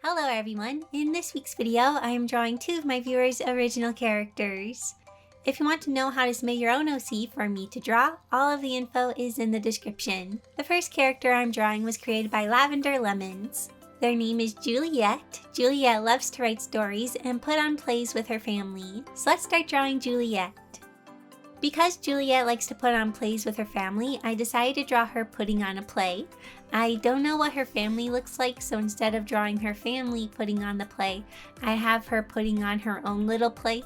Hello everyone! In this week's video, I am drawing two of my viewers' original characters. If you want to know how to submit your own OC for me to draw, all of the info is in the description. The first character I'm drawing was created by Lavender Lemons. Their name is Juliet. Juliet loves to write stories and put on plays with her family. So let's start drawing Juliet. Because Juliet likes to put on plays with her family, I decided to draw her putting on a play. I don't know what her family looks like, so instead of drawing her family putting on the play, I have her putting on her own little play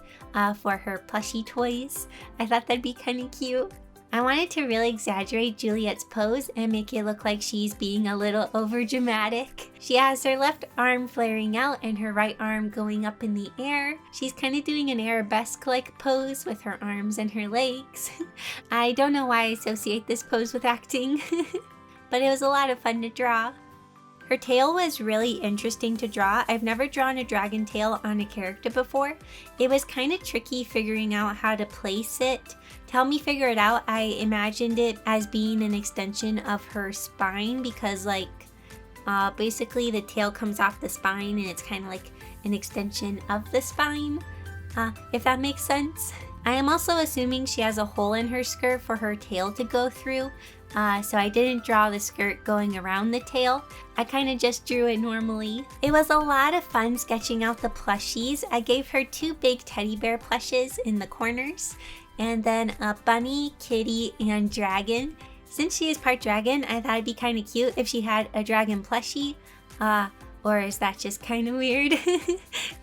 for her plushie toys. I thought that'd be kind of cute. I wanted to really exaggerate Juliet's pose and make it look like she's being a little overdramatic. She has her left arm flaring out and her right arm going up in the air. She's kind of doing an arabesque-like pose with her arms and her legs. I don't know why I associate this pose with acting, but it was a lot of fun to draw. Her tail was really interesting to draw. I've never drawn a dragon tail on a character before. It was kind of tricky figuring out how to place it. To help me figure it out, I imagined it as being an extension of her spine because basically the tail comes off the spine and it's kind of like an extension of the spine, if that makes sense. I am also assuming she has a hole in her skirt for her tail to go through, so I didn't draw the skirt going around the tail. I kind of just drew it normally. It was a lot of fun sketching out the plushies. I gave her two big teddy bear plushes in the corners, and then a bunny, kitty, and dragon. Since she is part dragon, I thought it'd be kind of cute if she had a dragon plushie, or is that just kind of weird?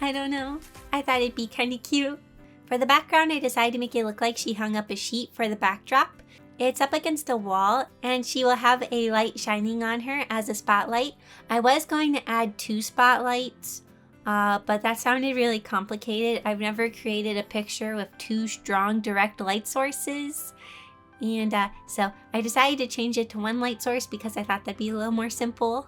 I don't know. I thought it'd be kind of cute. For the background, I decided to make it look like she hung up a sheet for the backdrop. It's up against a wall, and she will have a light shining on her as a spotlight. I was going to add two spotlights, but that sounded really complicated. I've never created a picture with two strong direct light sources. And so I decided to change it to one light source because I thought that'd be a little more simple.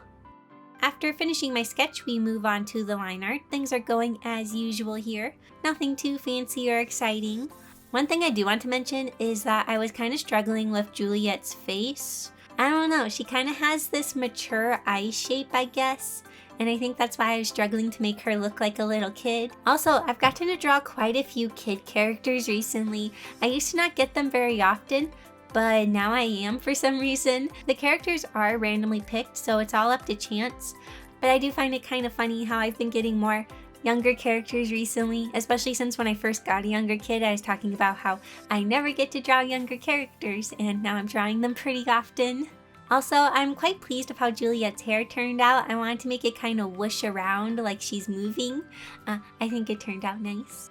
After finishing my sketch, we move on to the line art. Things are going as usual here. Nothing too fancy or exciting. One thing I do want to mention is that I was kind of struggling with Juliet's face. I don't know, she kind of has this mature eye shape, I guess. And I think that's why I was struggling to make her look like a little kid. Also, I've gotten to draw quite a few kid characters recently. I used to not get them very often, but now I am for some reason. The characters are randomly picked, so it's all up to chance. But I do find it kind of funny how I've been getting more younger characters recently, especially since when I first got a younger kid, I was talking about how I never get to draw younger characters, and now I'm drawing them pretty often. Also, I'm quite pleased with how Juliet's hair turned out. I wanted to make it kind of whoosh around like she's moving. I think it turned out nice.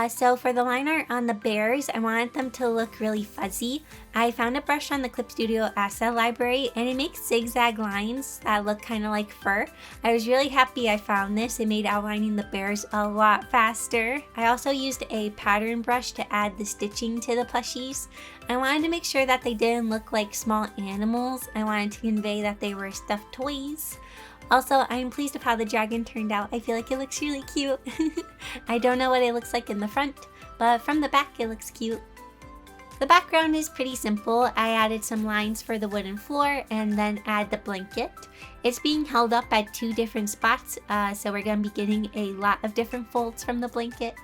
So for the line art on the bears, I wanted them to look really fuzzy. I found a brush on the Clip Studio asset library and it makes zigzag lines that look kind of like fur. I was really happy I found this. It made outlining the bears a lot faster. I also used a pattern brush to add the stitching to the plushies. I wanted to make sure that they didn't look like small animals. I wanted to convey that they were stuffed toys. Also, I'm pleased with how the dragon turned out. I feel like it looks really cute. I don't know what it looks like in the front, but from the back it looks cute. The background is pretty simple. I added some lines for the wooden floor and then add the blanket. It's being held up at two different spots, so we're going to be getting a lot of different folds from the blanket.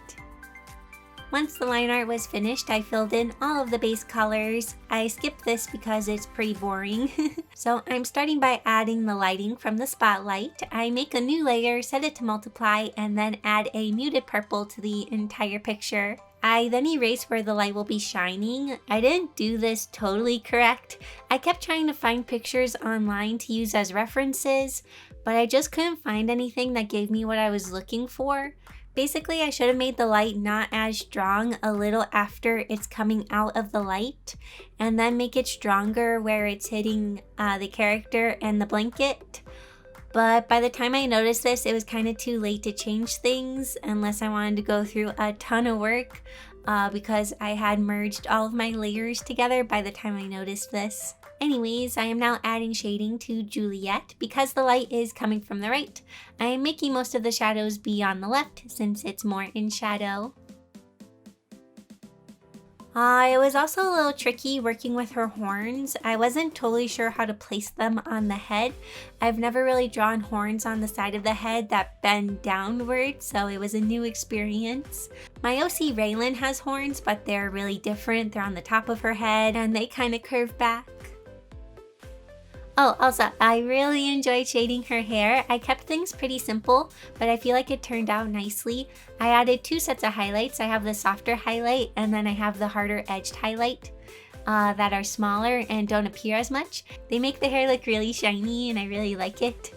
Once the line art was finished, I filled in all of the base colors. I skipped this because it's pretty boring. So I'm starting by adding the lighting from the spotlight. I make a new layer, set it to multiply, and then add a muted purple to the entire picture. I then erase where the light will be shining. I didn't do this totally correct. I kept trying to find pictures online to use as references, but I just couldn't find anything that gave me what I was looking for. Basically, I should have made the light not as strong a little after it's coming out of the light, and then make it stronger where it's hitting the character and the blanket. But by the time I noticed this, it was kind of too late to change things unless I wanted to go through a ton of work because I had merged all of my layers together by the time I noticed this. Anyways, I am now adding shading to Juliet because the light is coming from the right. I am making most of the shadows be on the left since it's more in shadow. It was also a little tricky working with her horns. I wasn't totally sure how to place them on the head. I've never really drawn horns on the side of the head that bend downward, so it was a new experience. My OC Raylan has horns, but they're really different. They're on the top of her head and they kind of curve back. Oh, also, I really enjoyed shading her hair. I kept things pretty simple, but I feel like it turned out nicely. I added 2 sets of highlights. I have the softer highlight and then I have the harder edged highlight that are smaller and don't appear as much. They make the hair look really shiny and I really like it.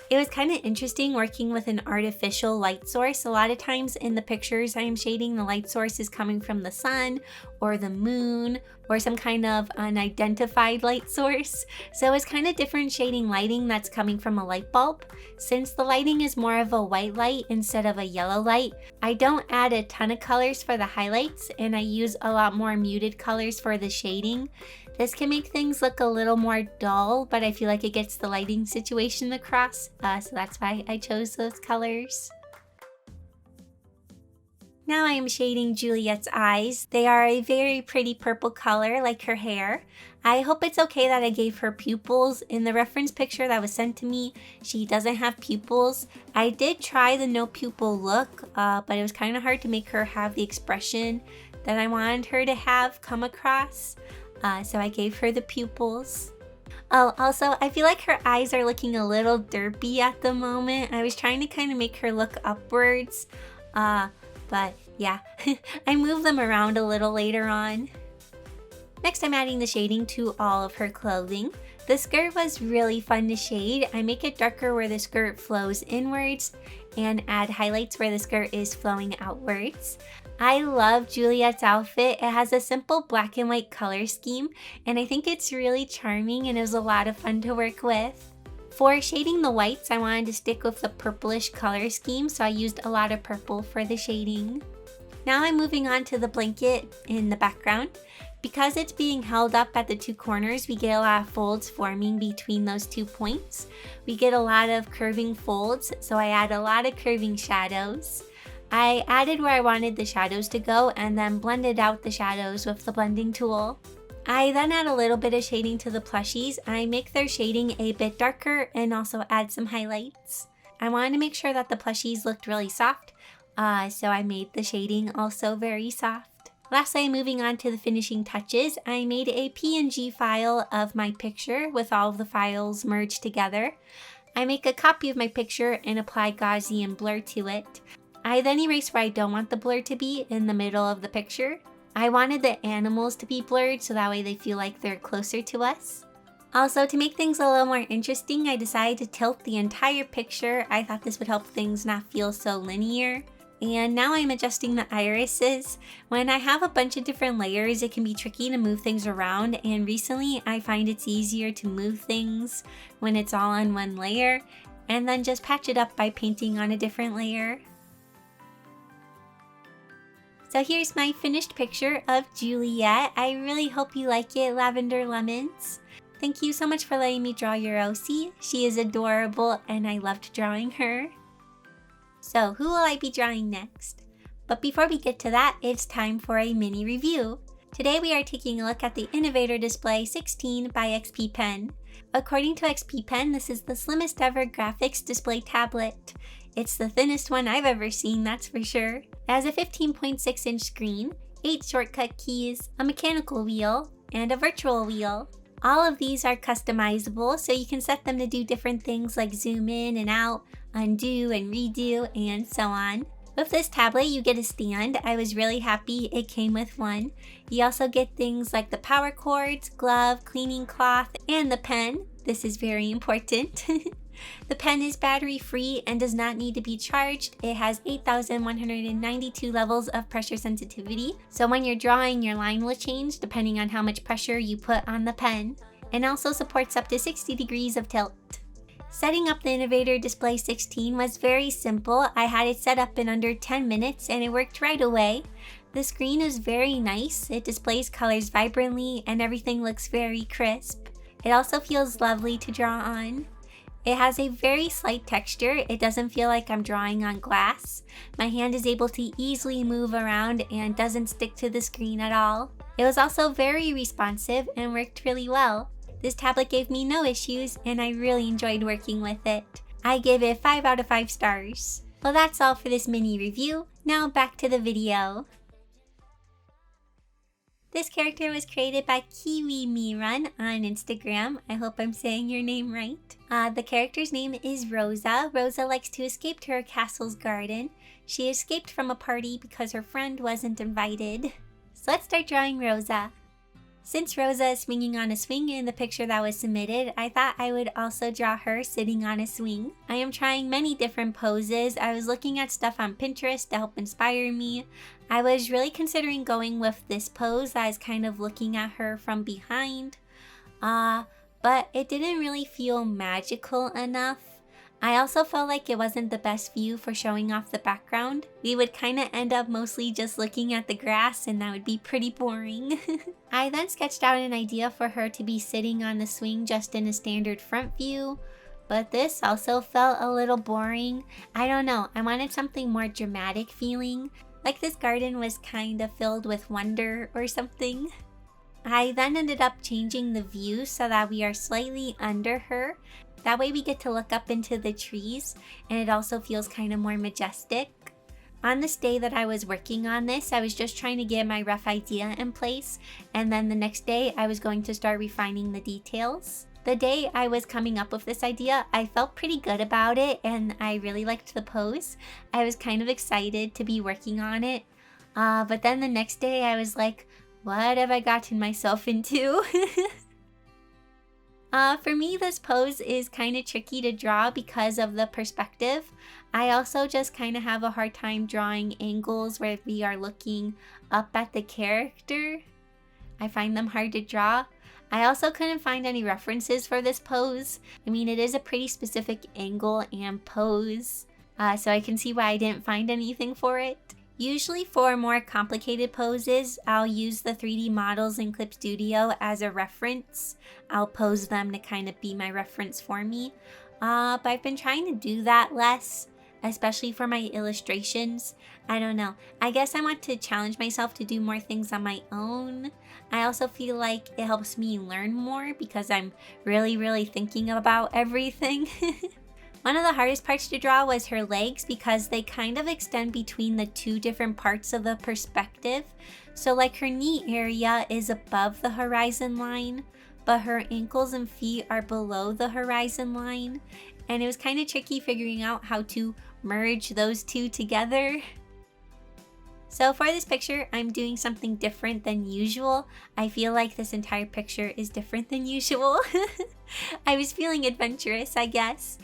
It was kind of interesting working with an artificial light source. A lot of times in the pictures I am shading, the light source is coming from the sun or the moon or some kind of unidentified light source. So it's kind of different shading lighting that's coming from a light bulb. Since the lighting is more of a white light instead of a yellow light, I don't add a ton of colors for the highlights and I use a lot more muted colors for the shading. This can make things look a little more dull, but I feel like it gets the lighting situation across, so that's why I chose those colors. Now I am shading Juliet's eyes. They are a very pretty purple color like her hair. I hope it's okay that I gave her pupils. In the reference picture that was sent to me, she doesn't have pupils. I did try the no pupil look, but it was kind of hard to make her have the expression that I wanted her to have come across. So I gave her the pupils. Oh, also, I feel like her eyes are looking a little derpy at the moment. I was trying to kind of make her look upwards, but yeah, I moved them around a little later on. Next, I'm adding the shading to all of her clothing. The skirt was really fun to shade. I make it darker where the skirt flows inwards and add highlights where the skirt is flowing outwards. I love Juliet's outfit. It has a simple black and white color scheme, and I think it's really charming and it was a lot of fun to work with. For shading the whites, I wanted to stick with the purplish color scheme, so I used a lot of purple for the shading. Now I'm moving on to the blanket in the background. Because it's being held up at the 2 corners, we get a lot of folds forming between those 2 points. We get a lot of curving folds, so I add a lot of curving shadows. I added where I wanted the shadows to go and then blended out the shadows with the blending tool. I then add a little bit of shading to the plushies. I make their shading a bit darker and also add some highlights. I wanted to make sure that the plushies looked really soft, so I made the shading also very soft. Lastly, moving on to the finishing touches, I made a PNG file of my picture with all of the files merged together. I make a copy of my picture and apply Gaussian blur to it. I then erase where I don't want the blur to be in the middle of the picture. I wanted the animals to be blurred so that way they feel like they're closer to us. Also, to make things a little more interesting, I decided to tilt the entire picture. I thought this would help things not feel so linear. And now I'm adjusting the irises. When I have a bunch of different layers, it can be tricky to move things around, and recently I find it's easier to move things when it's all on one layer and then just patch it up by painting on a different layer. So here's my finished picture of Juliet. I really hope you like it, Lavender Lemons. Thank you so much for letting me draw your OC. She is adorable and I loved drawing her. So who will I be drawing next? But before we get to that, it's time for a mini review. Today we are taking a look at the Innovator Display 16 by XP Pen. According to XP Pen, this is the slimmest ever graphics display tablet. It's the thinnest one I've ever seen, that's for sure. It has a 15.6 inch screen, 8 shortcut keys, a mechanical wheel, and a virtual wheel. All of these are customizable, so you can set them to do different things like zoom in and out, undo and redo, and so on. With this tablet, you get a stand. I was really happy it came with one. You also get things like the power cords, glove, cleaning cloth, and the pen. This is very important. The pen is battery free and does not need to be charged. It has 8,192 levels of pressure sensitivity. So when you're drawing, your line will change depending on how much pressure you put on the pen. And also supports up to 60 degrees of tilt. Setting up the Innovator Display 16 was very simple. I had it set up in under 10 minutes and it worked right away. The screen is very nice. It displays colors vibrantly and everything looks very crisp. It also feels lovely to draw on. It has a very slight texture. It doesn't feel like I'm drawing on glass. My hand is able to easily move around and doesn't stick to the screen at all. It was also very responsive and worked really well. This tablet gave me no issues and I really enjoyed working with it. I give it 5 out of 5 stars. Well, that's all for this mini review. Now back to the video. This character was created by Kiwi Mirun on Instagram. I hope I'm saying your name right. The character's name is Rosa. Rosa likes to escape to her castle's garden. She escaped from a party because her friend wasn't invited. So let's start drawing Rosa. Since Rosa is swinging on a swing in the picture that was submitted, I thought I would also draw her sitting on a swing. I am trying many different poses. I was looking at stuff on Pinterest to help inspire me. I was really considering going with this pose that is kind of looking at her from behind, but it didn't really feel magical enough. I also felt like it wasn't the best view for showing off the background. We would kind of end up mostly just looking at the grass and that would be pretty boring. I then sketched out an idea for her to be sitting on the swing just in a standard front view, but this also felt a little boring. I don't know, I wanted something more dramatic feeling, like this garden was kind of filled with wonder or something. I then ended up changing the view so that we are slightly under her. That way we get to look up into the trees and it also feels kind of more majestic. On this day that I was working on this, I was just trying to get my rough idea in place, and then the next day I was going to start refining the details. The day I was coming up with this idea, I felt pretty good about it and I really liked the pose. I was kind of excited to be working on it, but then the next day I was like, what have I gotten myself into? For me, this pose is kind of tricky to draw because of the perspective. I also just kind of have a hard time drawing angles where we are looking up at the character. I find them hard to draw. I also couldn't find any references for this pose. I mean, it is a pretty specific angle and pose, so I can see why I didn't find anything for it. Usually for more complicated poses, I'll use the 3D models in Clip Studio as a reference. I'll pose them to kind of be my reference for me. But I've been trying to do that less, especially for my illustrations. I don't know. I guess I want to challenge myself to do more things on my own. I also feel like it helps me learn more because I'm really thinking about everything. One of the hardest parts to draw was her legs because they kind of extend between the two different parts of the perspective. So like her knee area is above the horizon line, but her ankles and feet are below the horizon line. And it was kind of tricky figuring out how to merge those two together. So for this picture, I'm doing something different than usual. I feel like this entire picture is different than usual. I was feeling adventurous, I guess.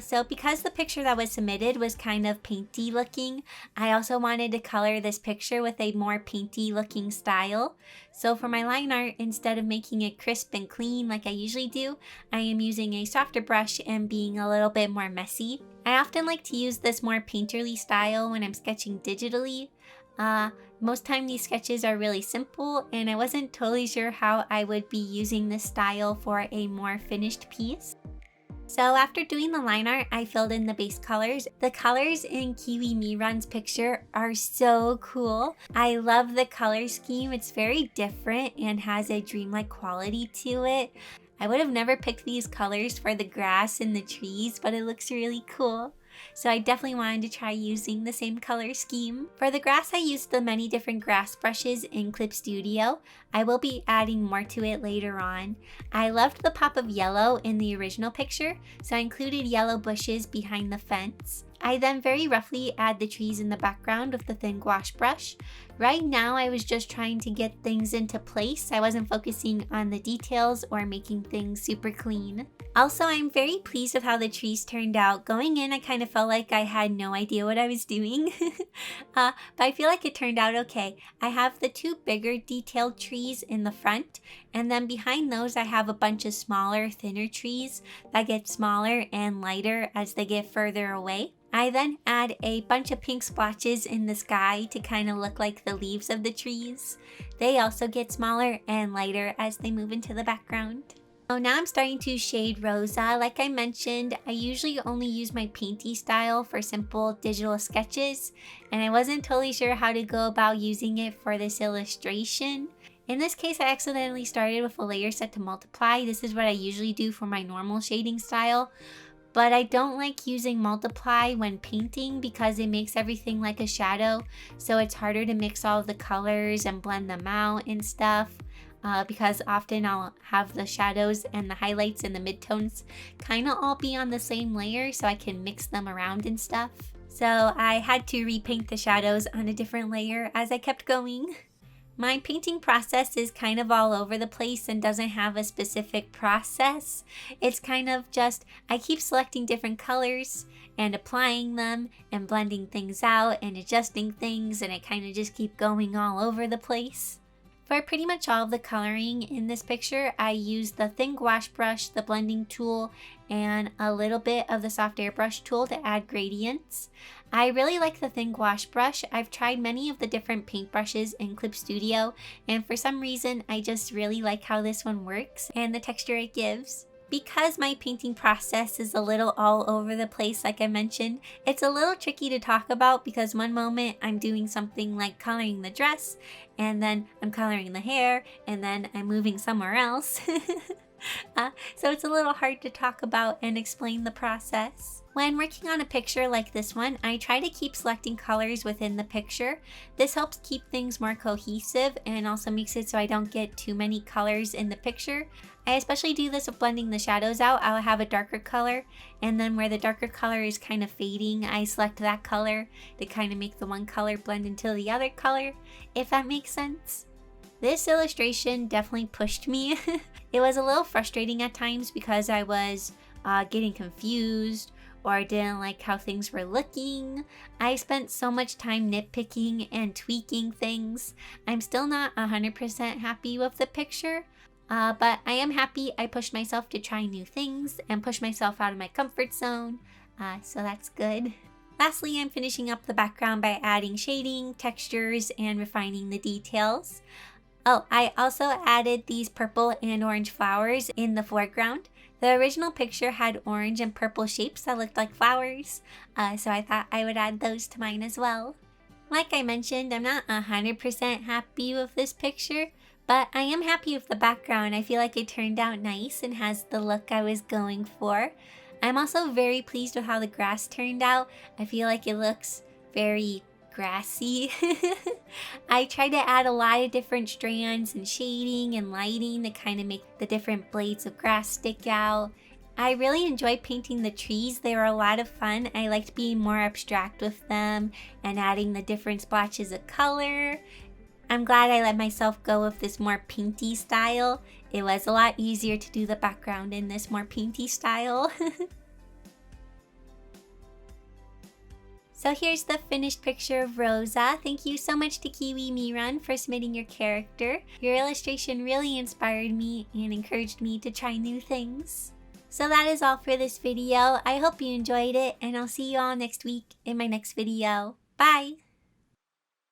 So because the picture that was submitted was kind of painty looking, I also wanted to color this picture with a more painty looking style. So for my line art, instead of making it crisp and clean like I usually do, I am using a softer brush and being a little bit more messy. I often like to use this more painterly style when I'm sketching digitally. Most time these sketches are really simple and I wasn't totally sure how I would be using this style for a more finished piece. So after doing the line art, I filled in the base colors. The colors in Kiwi Mirun's picture are so cool. I love the color scheme. It's very different and has a dreamlike quality to it. I would have never picked these colors for the grass and the trees, but it looks really cool. So I definitely wanted to try using the same color scheme. For the grass, I used the many different grass brushes in Clip Studio. I will be adding more to it later on. I loved the pop of yellow in the original picture, so I included yellow bushes behind the fence. I then very roughly add the trees in the background with the thin gouache brush. Right now I was just trying to get things into place. I wasn't focusing on the details or making things super clean. Also, I'm very pleased with how the trees turned out. Going in, I kind of felt like I had no idea what I was doing. But I feel like it turned out okay. I have the two bigger detailed trees in the front, and then behind those I have a bunch of smaller, thinner trees that get smaller and lighter as they get further away. I then add a bunch of pink splotches in the sky to kind of look like the leaves of the trees. They also get smaller and lighter as they move into the background. Oh, now I'm starting to shade Rosa. Like I mentioned, I usually only use my painty style for simple digital sketches, and I wasn't totally sure how to go about using it for this illustration. In this case, I accidentally started with a layer set to multiply. This is what I usually do for my normal shading style, but I don't like using multiply when painting because it makes everything like a shadow, so it's harder to mix all of the colors and blend them out and stuff. Because often I'll have the shadows and the highlights and the midtones kind of all be on the same layer, so I can mix them around and stuff. So I had to repaint the shadows on a different layer as I kept going. My painting process is kind of all over the place and doesn't have a specific process. It's kind of just, I keep selecting different colors and applying them and blending things out and adjusting things, and I kind of just keep going all over the place. For pretty much all of the coloring in this picture, I used the thin gouache brush, the blending tool, and a little bit of the soft airbrush tool to add gradients. I really like the thin gouache brush. I've tried many of the different paint brushes in Clip Studio, and for some reason I just really like how this one works and the texture it gives. Because my painting process is a little all over the place, like I mentioned, it's a little tricky to talk about because one moment I'm doing something like coloring the dress, and then I'm coloring the hair, and then I'm moving somewhere else. So it's a little hard to talk about and explain the process. When working on a picture like this one, I try to keep selecting colors within the picture. This helps keep things more cohesive and also makes it so I don't get too many colors in the picture. I especially do this with blending the shadows out. I'll have a darker color, and then where the darker color is kind of fading, I select that color to kind of make the one color blend into the other color, if that makes sense. This illustration definitely pushed me. It was a little frustrating at times because I was getting confused or didn't like how things were looking. I spent so much time nitpicking and tweaking things. I'm still not 100% happy with the picture, but I am happy I pushed myself to try new things and push myself out of my comfort zone, so that's good. Lastly, I'm finishing up the background by adding shading, textures, and refining the details. Oh, I also added these purple and orange flowers in the foreground. The original picture had orange and purple shapes that looked like flowers, so I thought I would add those to mine as well. Like I mentioned, I'm not 100% happy with this picture, but I am happy with the background. I feel like it turned out nice and has the look I was going for. I'm also very pleased with how the grass turned out. I feel like it looks very grassy. I tried to add a lot of different strands and shading and lighting to kind of make the different blades of grass stick out. I really enjoyed painting the trees. They were a lot of fun. I liked being more abstract with them and adding the different splotches of color. I'm glad I let myself go with this more painty style. It was a lot easier to do the background in this more painty style. So here's the finished picture of Rosa. Thank you so much to Kiwi Mirun for submitting your character. Your illustration really inspired me and encouraged me to try new things. So that is all for this video. I hope you enjoyed it, and I'll see you all next week in my next video. Bye!